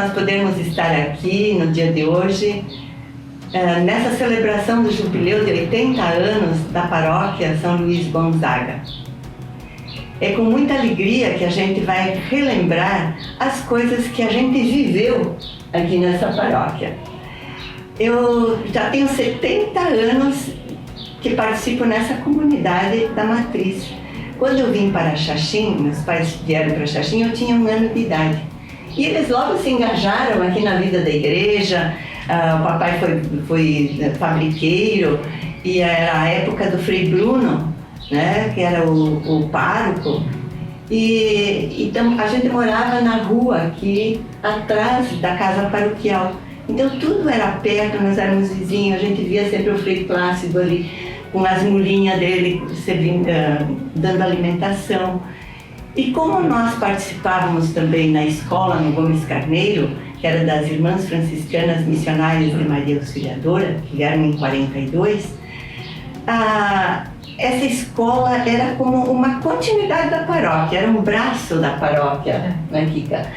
nós podermos estar aqui no dia de hoje, nessa celebração do jubileu de 80 anos da paróquia São Luís Gonzaga. É com muita alegria que a gente vai relembrar as coisas que a gente viveu aqui nessa paróquia. Eu já tenho 70 anos que participo nessa comunidade da Matriz. Quando eu vim para Xaxim, meus pais vieram para Xaxim, eu tinha 1 ano de idade. E eles logo se engajaram aqui na vida da igreja. O papai foi fabriqueiro e era a época do Frei Bruno, né, que era o pároco. E então a gente morava na rua aqui atrás da casa paroquial. Então tudo era perto, nós éramos vizinhos, a gente via sempre o Frei Plácido ali com as mulinhas dele dando alimentação. E como nós participávamos também na escola no Gomes Carneiro, que era das Irmãs Franciscanas Missionárias de Maria Auxiliadora, que vieram em 42, essa escola era como uma continuidade da paróquia, era um braço da paróquia, né, Kika?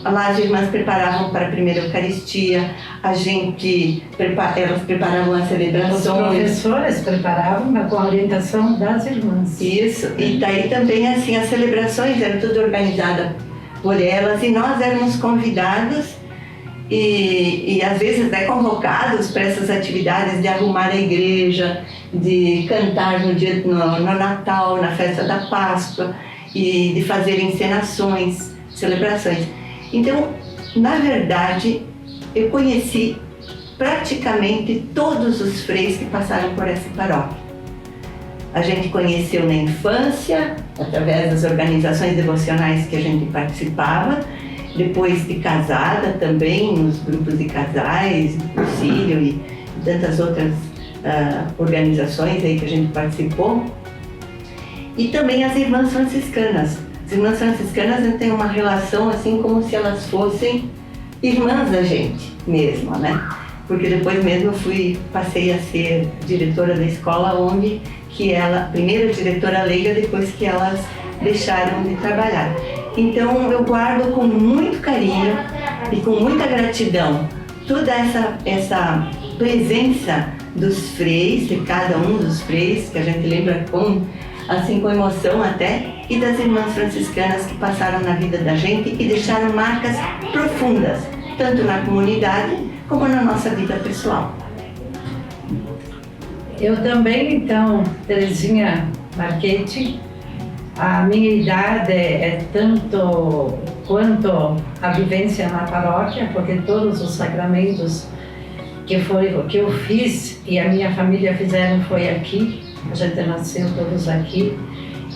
Lá as irmãs preparavam para a primeira Eucaristia, elas preparavam as celebrações. Os professores preparavam com a orientação das irmãs. Isso, e daí também assim, as celebrações eram tudo organizada por elas e nós éramos convidados e às vezes convocados para essas atividades de arrumar a igreja, de cantar no Natal, na festa da Páscoa, e de fazer encenações, celebrações. Então, na verdade, eu conheci praticamente todos os freis que passaram por essa paróquia. A gente conheceu na infância, através das organizações devocionais que a gente participava, depois de casada também, nos grupos de casais, do Concílio e tantas outras organizações aí que a gente participou. E também as irmãs franciscanas. As irmãs franciscanas têm uma relação assim como se elas fossem irmãs da gente mesmo, né? Porque depois mesmo passei a ser diretora da escola, onde primeira diretora leiga depois que elas deixaram de trabalhar. Então eu guardo com muito carinho e com muita gratidão toda essa presença dos freis, de cada um dos freis, que a gente lembra com emoção até, e das irmãs franciscanas que passaram na vida da gente e deixaram marcas profundas, tanto na comunidade como na nossa vida pessoal. Eu também, então, Terezinha Marchetti, a minha idade é tanto quanto a vivência na paróquia, porque todos os sacramentos que eu fiz e a minha família fizeram foi aqui. A gente nasceu todos aqui.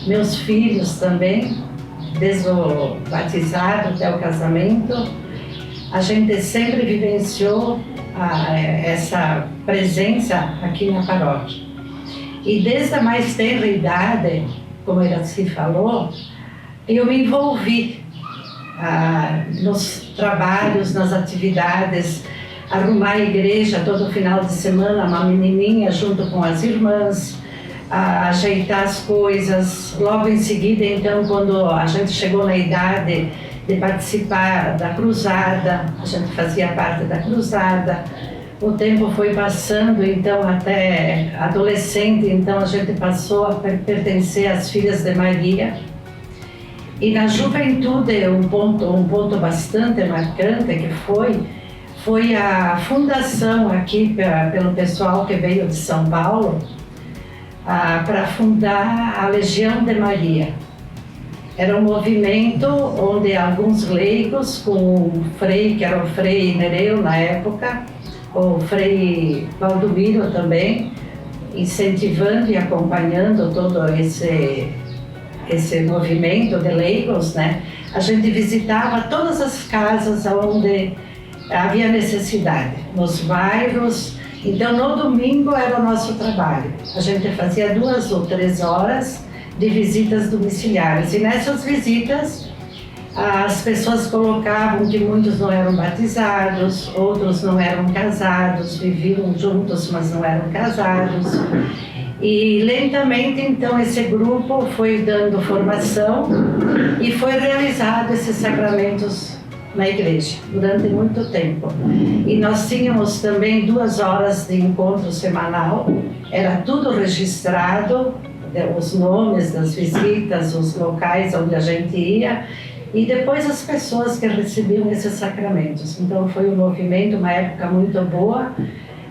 Meus filhos também, desde o batizado até o casamento. A gente sempre vivenciou essa presença aqui na paróquia. E desde a mais tenra idade, como Iraci falou, eu me envolvi nos trabalhos, nas atividades, arrumar a igreja todo final de semana, uma menininha junto com as irmãs, ajeitar as coisas. Logo em seguida, então, quando a gente chegou na idade de participar da cruzada, a gente fazia parte da cruzada. O tempo foi passando, então, até adolescente, então a gente passou a pertencer às Filhas de Maria. E na juventude, um ponto bastante marcante que foi a fundação aqui pelo pessoal que veio de São Paulo, para fundar a Legião de Maria. Era um movimento onde alguns leigos, com o Frei, que era o Frei Nereu na época, o Frei Valdomiro também, incentivando e acompanhando todo esse movimento de leigos, né? A gente visitava todas as casas onde havia necessidade, nos bairros. Então, no domingo era o nosso trabalho. A gente fazia 2 ou 3 horas de visitas domiciliares. E nessas visitas, as pessoas colocavam que muitos não eram batizados, outros não eram casados, viviam juntos, mas não eram casados. E lentamente, então, esse grupo foi dando formação e foi realizado esses sacramentos na igreja durante muito tempo. E nós tínhamos também 2 horas de encontro semanal, era tudo registrado, os nomes das visitas, os locais onde a gente ia, e depois as pessoas que recebiam esses sacramentos. Então foi um movimento, uma época muito boa,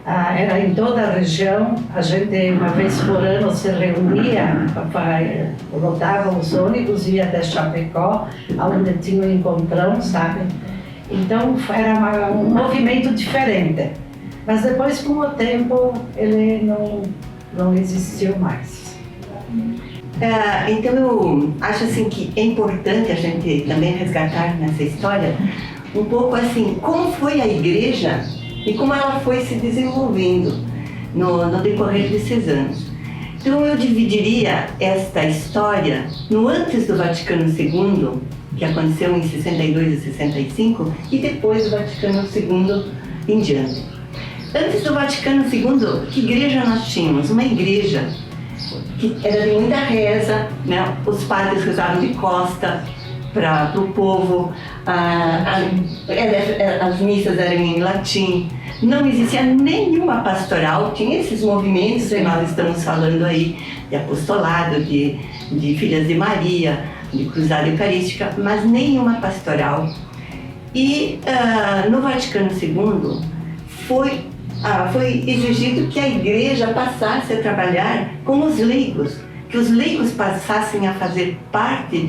era em toda a região, a gente uma vez por ano se reunia, lotava os ônibus, ia até Chapecó, onde tinha um encontrão, sabe? Então era um movimento diferente, mas depois com o tempo ele não existiu mais. Então eu acho assim que é importante a gente também resgatar nessa história um pouco assim como foi a igreja e como ela foi se desenvolvendo no decorrer desses anos. Então eu dividiria esta história no antes do Vaticano II, que aconteceu em 62 e 65, e depois do Vaticano II em diante. Antes do Vaticano II, que igreja nós tínhamos? Uma igreja que era de muita reza, né? Os padres rezavam de costa para o povo, as missas eram em latim, não existia nenhuma pastoral, tinha esses movimentos que nós estamos falando aí, de apostolado, de Filhas de Maria, de Cruzada Eucarística, mas nenhuma pastoral. E no Vaticano II foi exigido que a igreja passasse a trabalhar com os leigos, que os leigos passassem a fazer parte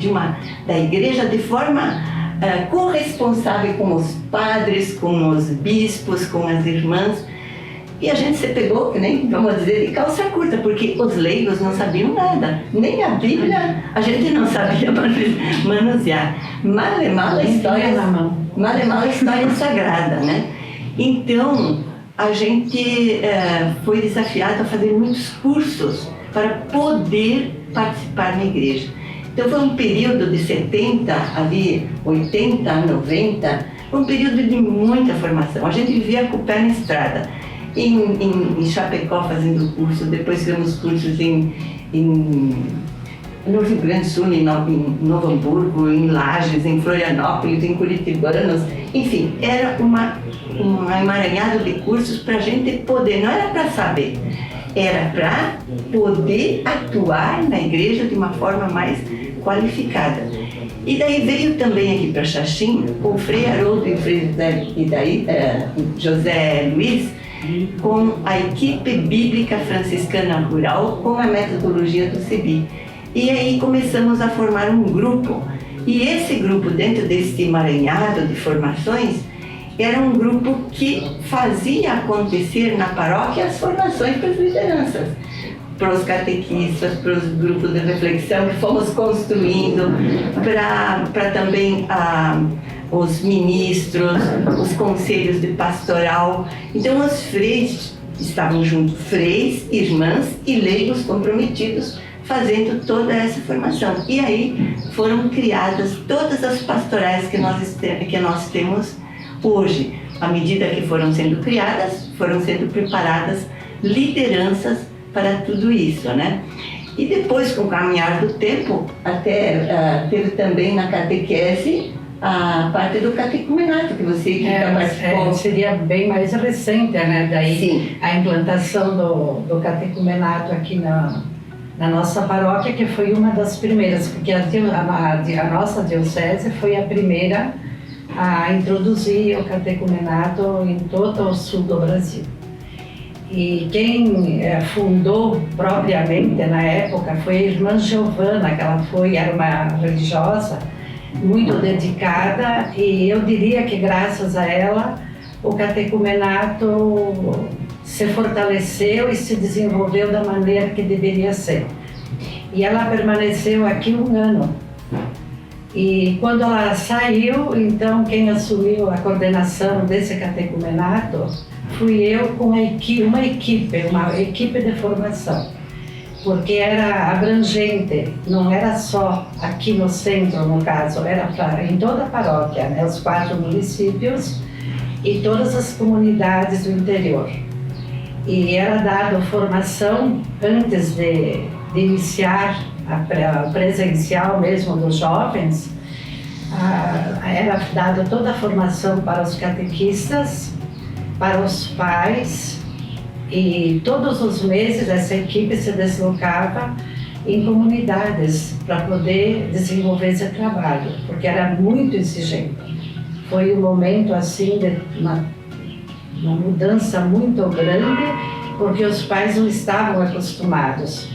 da igreja de forma corresponsável com os padres, com os bispos, com as irmãs. E a gente se pegou, que nem, vamos dizer, de calça curta, porque os leigos não sabiam nada, nem a Bíblia a gente não sabia manusear. Mal a história sagrada, né? Então, a gente foi desafiado a fazer muitos cursos para poder participar na igreja. Então foi um período de 70, ali 80, 90, foi um período de muita formação. A gente vivia com o pé na estrada. Em Chapecó fazendo curso, depois fizemos cursos no Rio Grande do Sul, em Novo Hamburgo, em Lages, em Florianópolis, em Curitibanos, enfim, era um emaranhado de cursos para a gente poder, não era para saber, era para poder atuar na igreja de uma forma mais qualificada. E daí veio também aqui para Xaxim o Frei Haroldo e o Frei José Luiz, com a equipe bíblica franciscana rural, com a metodologia do CEBI. E aí começamos a formar um grupo. E esse grupo, dentro desse emaranhado de formações, era um grupo que fazia acontecer na paróquia as formações para as lideranças, para os catequistas, para os grupos de reflexão que fomos construindo, para também os ministros, os conselhos de pastoral. Então os freis estavam juntos, freis, irmãs e leigos comprometidos, fazendo toda essa formação. E aí foram criadas todas as pastorais que nós temos hoje. À medida que foram sendo criadas, foram sendo preparadas lideranças para tudo isso, né? E depois, com o caminhar do tempo, até teve também na catequese a parte do catecumenato, que você participou. Seria bem mais recente, né? Daí sim, a implantação do catecumenato aqui na nossa paróquia, que foi uma das primeiras, porque a nossa diocese foi a primeira a introduzir o catecumenato em todo o sul do Brasil. E quem fundou propriamente na época foi a irmã Giovana, que era uma religiosa muito dedicada, e eu diria que graças a ela o catecumenato se fortaleceu e se desenvolveu da maneira que deveria ser. E ela permaneceu aqui 1 ano. E quando ela saiu, então quem assumiu a coordenação desse catecumenato fui eu com uma equipe de formação, porque era abrangente, não era só aqui no centro, no caso, era em toda a paróquia, né, os 4 municípios e todas as comunidades do interior. e era dado formação antes de iniciar a presencial mesmo dos jovens. Era dada toda a formação para os catequistas, para os pais, e todos os meses essa equipe se deslocava em comunidades para poder desenvolver esse trabalho, porque era muito exigente. Foi um momento assim de uma mudança muito grande, porque os pais não estavam acostumados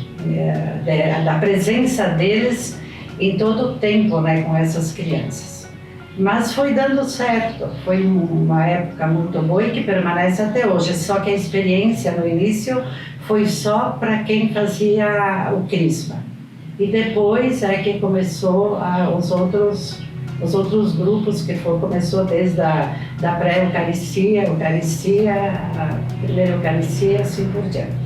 da presença deles em todo o tempo, né, com essas crianças. Mas foi dando certo, foi uma época muito boa e que permanece até hoje, só que a experiência no início foi só para quem fazia o crisma. E depois é que começou os outros grupos, que começou desde da pré-eucaristia, a primeira eucaristia, assim por diante.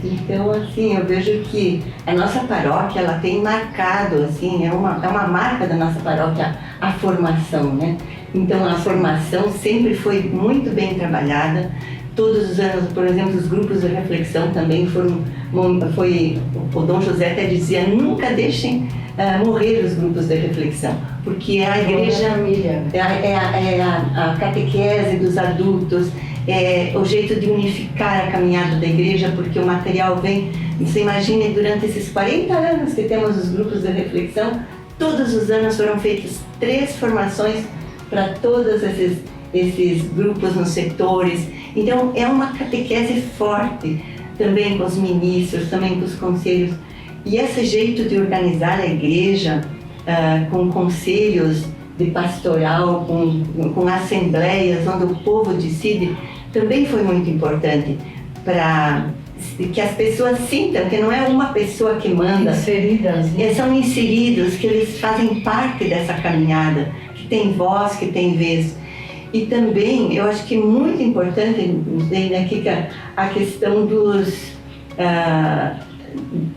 Então, assim, eu vejo que a nossa paróquia, ela tem marcado, assim, é uma marca da nossa paróquia, a formação, né? Então, a formação sempre foi muito bem trabalhada. Todos os anos, por exemplo, os grupos de reflexão também o Dom José até dizia, nunca deixem morrer os grupos de reflexão, porque é a igreja, a catequese dos adultos, é o jeito de unificar a caminhada da igreja, porque o material vem. Você imagine, durante esses 40 anos que temos os grupos de reflexão, todos os anos foram feitas 3 formações para todos esses grupos nos setores. Então é uma catequese forte, também com os ministros, também com os conselhos. E esse jeito de organizar a igreja, com conselhos de pastoral, com assembleias onde o povo decide, também foi muito importante para que as pessoas sintam que não é uma pessoa que manda. Inseridas, né? São inseridos, que eles fazem parte dessa caminhada, que tem voz, que tem vez. E também, eu acho que muito importante, né, Kika, a questão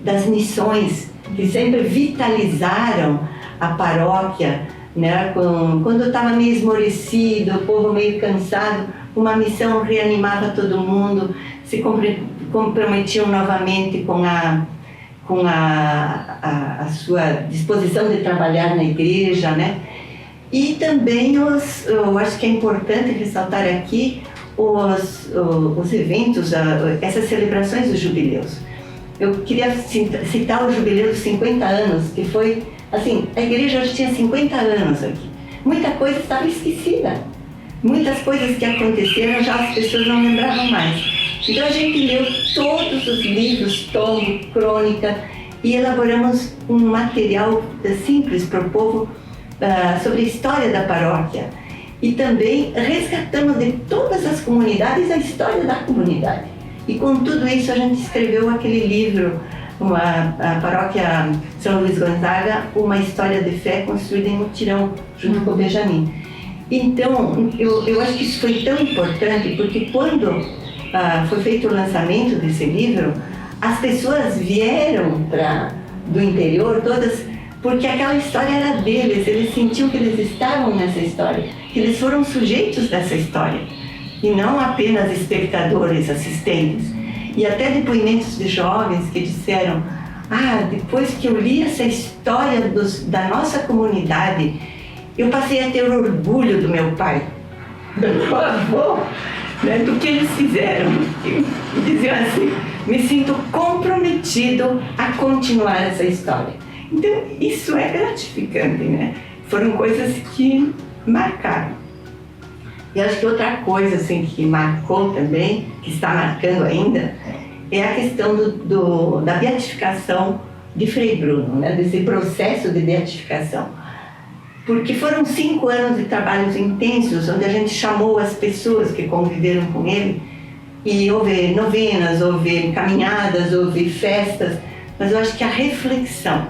das missões, que sempre vitalizaram a paróquia, né? Quando estava meio esmorecido, o povo meio cansado, uma missão reanimava todo mundo, se comprometiam novamente com a sua disposição de trabalhar na igreja, né? E também eu acho que é importante ressaltar aqui os eventos, essas celebrações dos jubileus. Eu queria citar o jubileu dos 50 anos, que foi, assim, a igreja hoje tinha 50 anos aqui. Muita coisa estava esquecida. Muitas coisas que aconteceram já as pessoas não lembravam mais. Então a gente leu todos os livros, tom, crônica, e elaboramos um material simples para o povo sobre a história da paróquia. E também resgatamos de todas as comunidades a história da comunidade. E com tudo isso a gente escreveu aquele livro, a Paróquia São Luís Gonzaga, uma história de fé construída em mutirão, junto com o Benjamin. Então, eu acho que isso foi tão importante, porque quando foi feito o lançamento desse livro, as pessoas vieram do interior, todas, porque aquela história era deles, eles sentiam que eles estavam nessa história, que eles foram sujeitos dessa história, e não apenas espectadores, assistentes. E até depoimentos de jovens que disseram, depois que eu li essa história da nossa comunidade, eu passei a ter orgulho do meu pai, do meu avô, né, do que eles fizeram. E diziam assim, me sinto comprometido a continuar essa história. Então, isso é gratificante, né? Foram coisas que marcaram. E acho que outra coisa assim, que marcou também, que está marcando ainda, é a questão da beatificação de Frei Bruno, né? Desse processo de beatificação. Porque foram 5 anos de trabalhos intensos, onde a gente chamou as pessoas que conviveram com ele, e houve novenas, houve caminhadas, houve festas, mas eu acho que a reflexão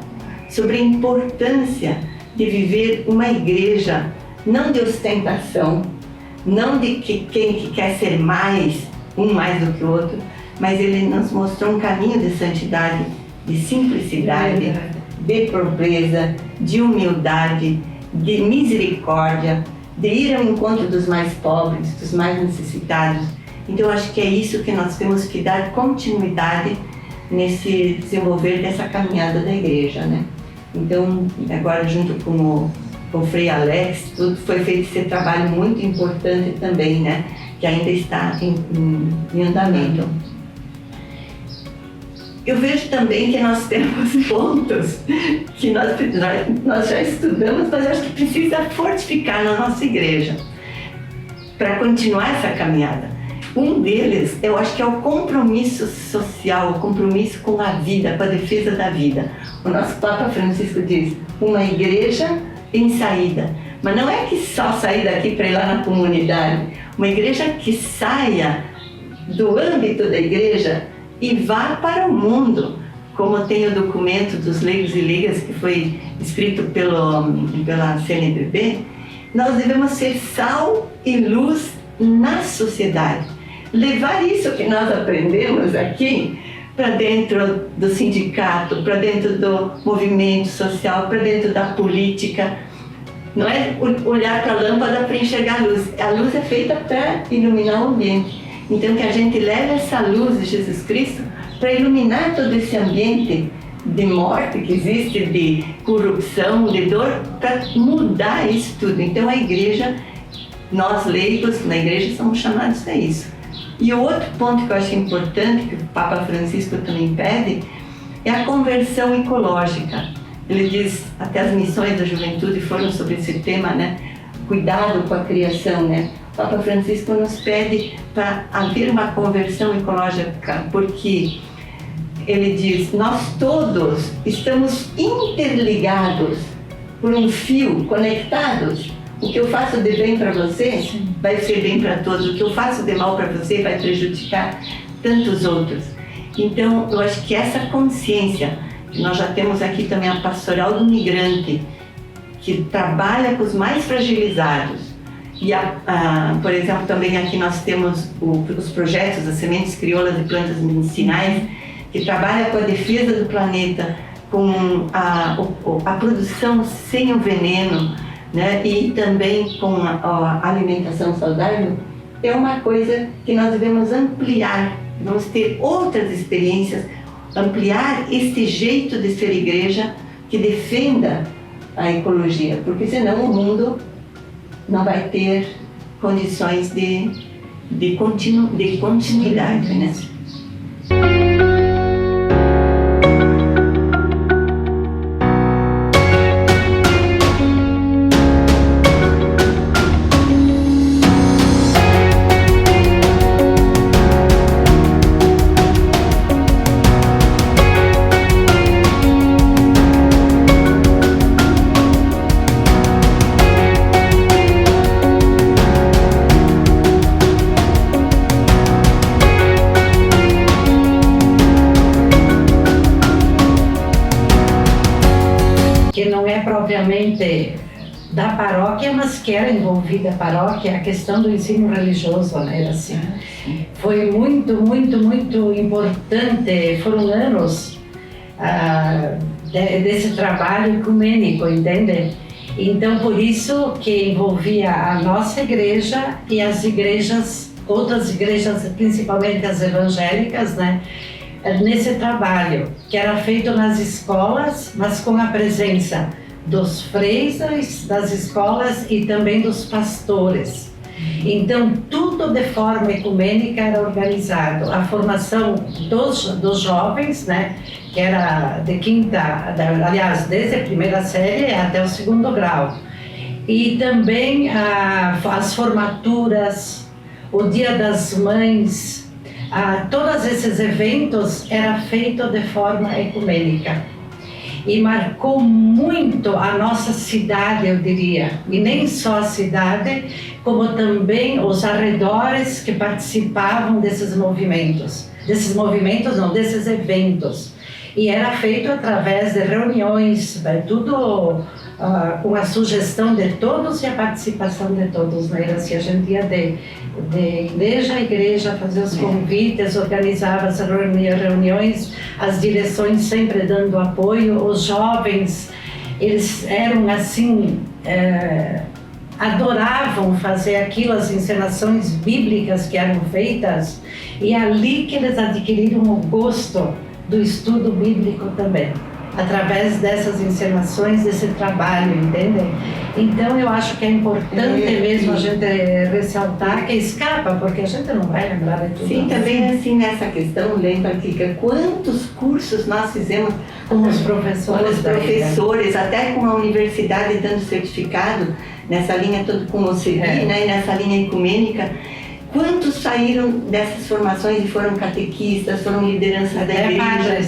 sobre a importância de viver uma igreja não de ostentação, não de quem quer ser mais, um mais do que o outro, mas ele nos mostrou um caminho de santidade, de simplicidade, de pobreza, de humildade, de misericórdia, de ir ao encontro dos mais pobres, dos mais necessitados. Então, eu acho que é isso que nós temos que dar continuidade nesse desenvolver dessa caminhada da igreja, né? Então, agora junto com o Frei Alex, tudo foi feito esse trabalho muito importante também, né? Que ainda está em andamento. Eu vejo também que nós temos pontos que nós já estudamos, mas acho que precisa fortificar na nossa igreja para continuar essa caminhada. Um deles, eu acho que é o compromisso social, o compromisso com a vida, com a defesa da vida. O nosso Papa Francisco diz, uma igreja em saída. Mas não é que só sair daqui para ir lá na comunidade. Uma igreja que saia do âmbito da igreja e vá para o mundo. Como tem o documento dos leigos e leigas que foi escrito pela CNBB, nós devemos ser sal e luz na sociedade. Levar isso que nós aprendemos aqui para dentro do sindicato, para dentro do movimento social, para dentro da política. Não é olhar para a lâmpada para enxergar a luz. A luz é feita para iluminar o ambiente. Então, que a gente leve essa luz de Jesus Cristo para iluminar todo esse ambiente de morte que existe, de corrupção, de dor, para mudar isso tudo. Então, a igreja, nós leigos na igreja somos chamados a isso. E o outro ponto que eu acho importante, que o Papa Francisco também pede, é a conversão ecológica. Ele diz, até as missões da juventude foram sobre esse tema, né? Cuidado com a criação, né? O Papa Francisco nos pede para haver uma conversão ecológica, porque ele diz, nós todos estamos interligados por um fio, conectados. O que eu faço de bem para você vai ser bem para todos. O que eu faço de mal para você vai prejudicar tantos outros. Então, eu acho que essa consciência, que nós já temos aqui também a Pastoral do Migrante, que trabalha com os mais fragilizados. E, por exemplo, também aqui nós temos os projetos, as sementes crioulas e plantas medicinais, que trabalha com a defesa do planeta, com a produção sem o veneno, né? E também com a alimentação saudável, é uma coisa que nós devemos ampliar, vamos ter outras experiências, ampliar esse jeito de ser igreja que defenda a ecologia, porque senão o mundo não vai ter condições de continuidade, né? Propriamente da paróquia, mas que era envolvida a paróquia, a questão do ensino religioso, né? Assim, foi muito importante, foram anos desse trabalho ecumênico, entende? Então, por isso que envolvia a nossa igreja e as igrejas, outras igrejas, principalmente as evangélicas, né? Nesse trabalho, que era feito nas escolas, mas com a presença dos freires das escolas e também dos pastores. Então, tudo de forma ecumênica era organizado. A formação dos jovens, né, que era de aliás, desde a primeira série até o segundo grau. E também as formaturas, o Dia das Mães, todos esses eventos eram feitos de forma ecumênica. E marcou muito a nossa cidade, eu diria. E nem só a cidade, como também os arredores que participavam desses movimentos. Desses eventos. E era feito através de reuniões, tudo com a sugestão de todos e a participação de todos. Né? Assim, a gente ia de igreja a igreja, fazer os convites, organizava as reuniões, as direções sempre dando apoio. Os jovens, eles eram assim adoravam fazer aquilo, as encenações bíblicas que eram feitas, e é ali que eles adquiriram o gosto do estudo bíblico também, através dessas encenações, desse trabalho, entendem? Então eu acho que é importante mesmo a gente ressaltar que escapa, porque a gente não vai lembrar de tudo. Sim, também assim nessa questão, lembra, Kika, quantos cursos nós fizemos com os professores, até com a universidade dando certificado, nessa linha todo com o OCB, né, nessa linha ecumênica. Quantos saíram dessas formações e foram catequistas, foram liderança da igreja?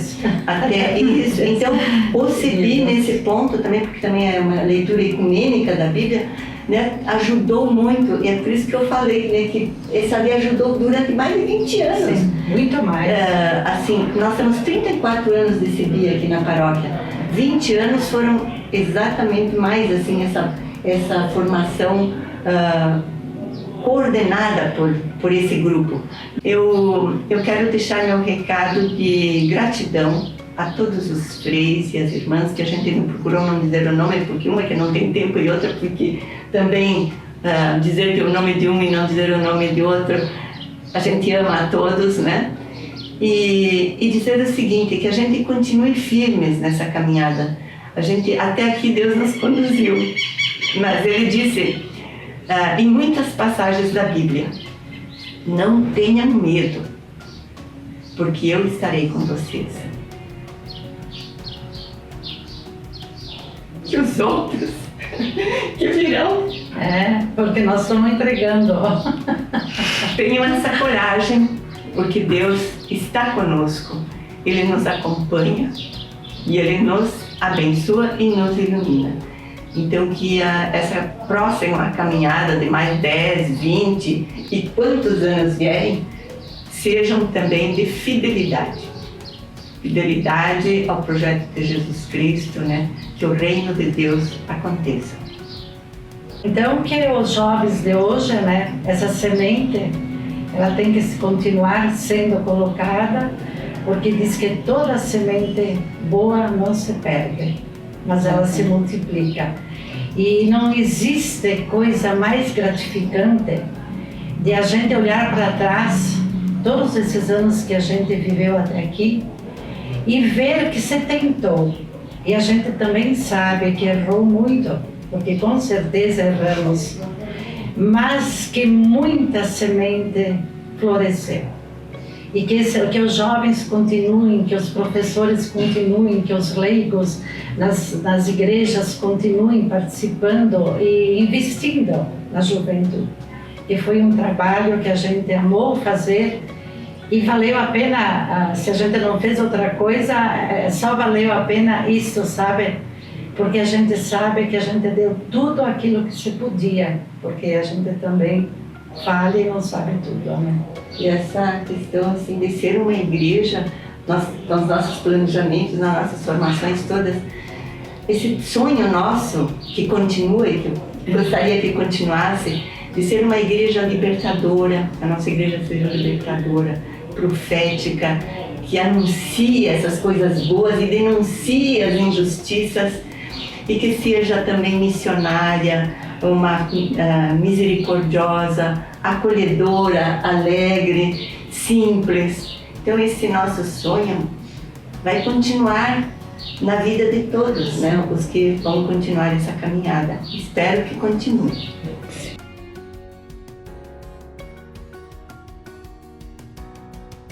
Até isso. Então, o CEBI nesse ponto também, porque também é uma leitura ecumênica da Bíblia, né, ajudou muito. E é por isso que eu falei, né, que esse ali ajudou durante mais de 20 anos. Sim, muito mais. Assim, nós temos 34 anos de CEBI aqui na paróquia. 20 anos foram exatamente mais assim, essa formação coordenada por esse grupo. Eu quero deixar meu recado de gratidão a todos os freis e as irmãs, que a gente não procurou não dizer o nome, porque uma que não tem tempo e outra porque também dizer o nome de um e não dizer o nome de outro, a gente ama a todos, né? E dizer o seguinte, que a gente continue firmes nessa caminhada. Até aqui Deus nos conduziu, mas Ele disse em muitas passagens da Bíblia: não tenham medo, porque eu estarei com vocês. Que os outros que virão, porque nós estamos entregando. Tenham essa coragem, porque Deus está conosco, Ele nos acompanha e Ele nos abençoa e nos ilumina. Então que essa próxima caminhada de mais 10, 20 e quantos anos vierem, sejam também de fidelidade. Fidelidade ao projeto de Jesus Cristo, né? Que o reino de Deus aconteça. Então que os jovens de hoje, né? Essa semente, ela tem que continuar sendo colocada, porque diz que toda semente boa não se perde, mas ela se multiplica. E não existe coisa mais gratificante de a gente olhar para trás, todos esses anos que a gente viveu até aqui, e ver que se tentou. E a gente também sabe que errou muito, porque com certeza erramos, mas que muita semente floresceu. E que os jovens continuem, que os professores continuem, que os leigos nas igrejas continuem participando e investindo na juventude. Que foi um trabalho que a gente amou fazer e valeu a pena, se a gente não fez outra coisa, só valeu a pena isso, sabe? Porque a gente sabe que a gente deu tudo aquilo que se podia, porque a gente também fala e não sabe tudo, né? E essa questão assim, de ser uma igreja, nos nossos planejamentos, nas nossas formações todas, esse sonho nosso que continue, que eu gostaria que continuasse, de ser uma igreja libertadora, a nossa igreja seja libertadora, profética, que anuncia essas coisas boas e denuncia as injustiças, e que seja também missionária, uma misericordiosa, acolhedora, alegre, simples. Então esse nosso sonho vai continuar na vida de todos, né? Os que vão continuar essa caminhada. Espero que continue.